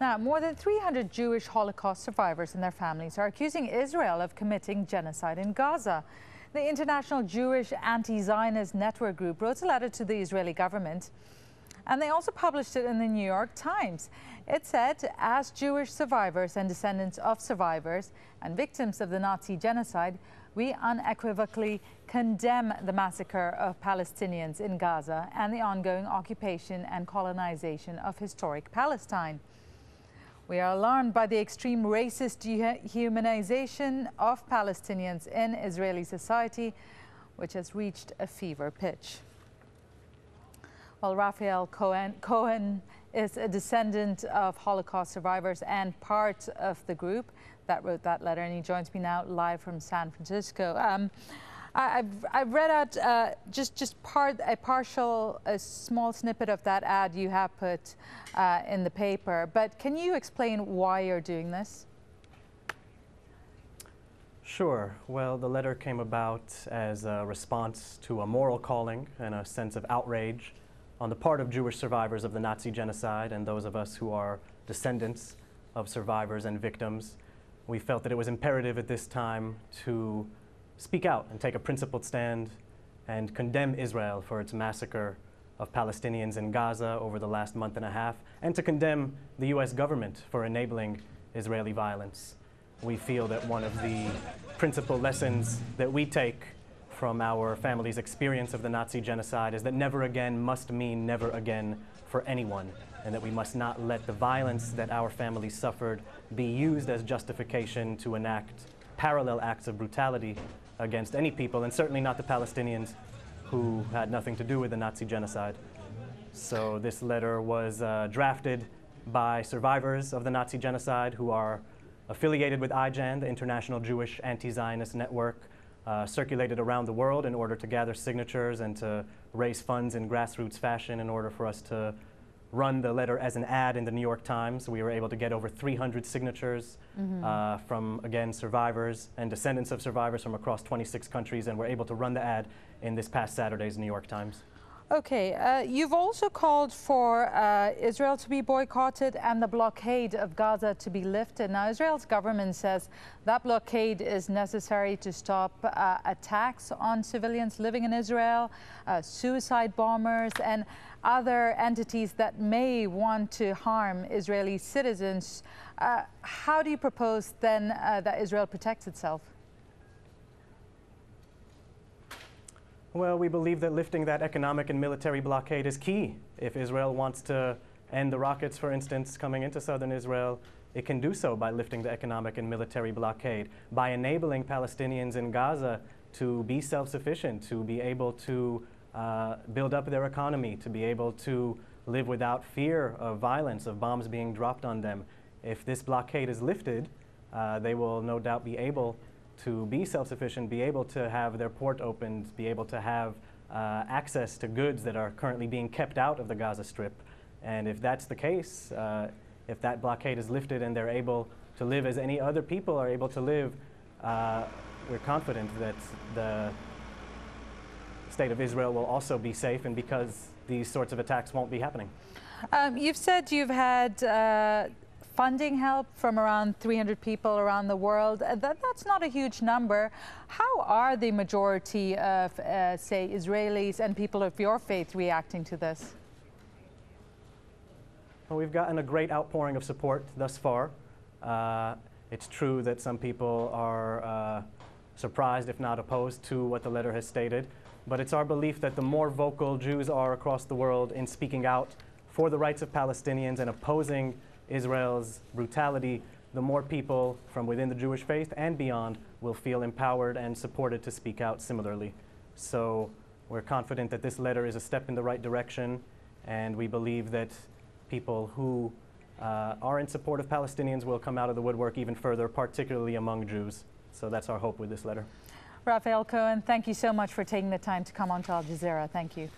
Now, more than 300 Jewish Holocaust survivors and their families are accusing Israel of committing genocide in Gaza. The International Jewish Anti-Zionist Network Group wrote a letter to the Israeli government, and they also published it in the New York Times. It said, as Jewish survivors and descendants of survivors and victims of the Nazi genocide, we unequivocally condemn the massacre of Palestinians in Gaza and the ongoing occupation and colonization of historic Palestine. We are alarmed by the extreme racist dehumanization of Palestinians in Israeli society, which has reached a fever pitch. Well, Raphael Cohen is a descendant of Holocaust survivors and part of the group that wrote that letter, and he joins me now live from San Francisco. I've read out a small snippet of that ad you have put in the paper, but can you explain why you're doing this? Sure. Well, the letter came about as a response to a moral calling and a sense of outrage on the part of Jewish survivors of the Nazi genocide and those of us who are descendants of survivors and victims. We felt that it was imperative at this time to speak out and take a principled stand and condemn Israel for its massacre of Palestinians in Gaza over the last month and a half, and to condemn the U.S. government for enabling Israeli violence. We feel that one of the principal lessons that we take from our family's experience of the Nazi genocide is that never again must mean never again for anyone, and that we must not let the violence that our family suffered be used as justification to enact parallel acts of brutality against any people, and certainly not the Palestinians who had nothing to do with the Nazi genocide. So this letter was drafted by survivors of the Nazi genocide who are affiliated with IJAN, the International Jewish Anti-Zionist Network, circulated around the world in order to gather signatures and to raise funds in grassroots fashion in order for us to run the letter as an ad in the New York Times. We were able to get over 300 signatures from, again, survivors and descendants of survivors from across 26 countries, and we're able to run the ad in this past Saturday's New York Times. Okay, you've also called for Israel to be boycotted and the blockade of Gaza to be lifted. Now, Israel's government says that blockade is necessary to stop attacks on civilians living in Israel, suicide bombers, and other entities that may want to harm Israeli citizens. How do you propose then that Israel protects itself? Well, we believe that lifting that economic and military blockade is key. If Israel wants to end the rockets, for instance, coming into southern Israel, it can do so by lifting the economic and military blockade, by enabling Palestinians in Gaza to be self-sufficient, to be able to build up their economy, to be able to live without fear of violence, of bombs being dropped on them. If this blockade is lifted, they will no doubt be able to be self-sufficient, be able to have their port opened, be able to have access to goods that are currently being kept out of the Gaza Strip. And if that's the case, if that blockade is lifted and they're able to live as any other people are able to live, we're confident that the state of Israel will also be safe, and because these sorts of attacks won't be happening. You've said you've had funding help from around 300 people around the world. That's not a huge number. How are the majority of, say, Israelis and people of your faith reacting to this? Well, we've gotten a great outpouring of support thus far. It's true that some people are surprised, if not opposed, to what the letter has stated. But it's our belief that the more vocal Jews are across the world in speaking out for the rights of Palestinians and opposing Israel's brutality, the more people from within the Jewish faith and beyond will feel empowered and supported to speak out similarly. So we're confident that this letter is a step in the right direction, and we believe that people who are in support of Palestinians will come out of the woodwork even further, particularly among Jews. So that's our hope with this letter. Raphael Cohen, thank you so much for taking the time to come on to Al Jazeera. Thank you.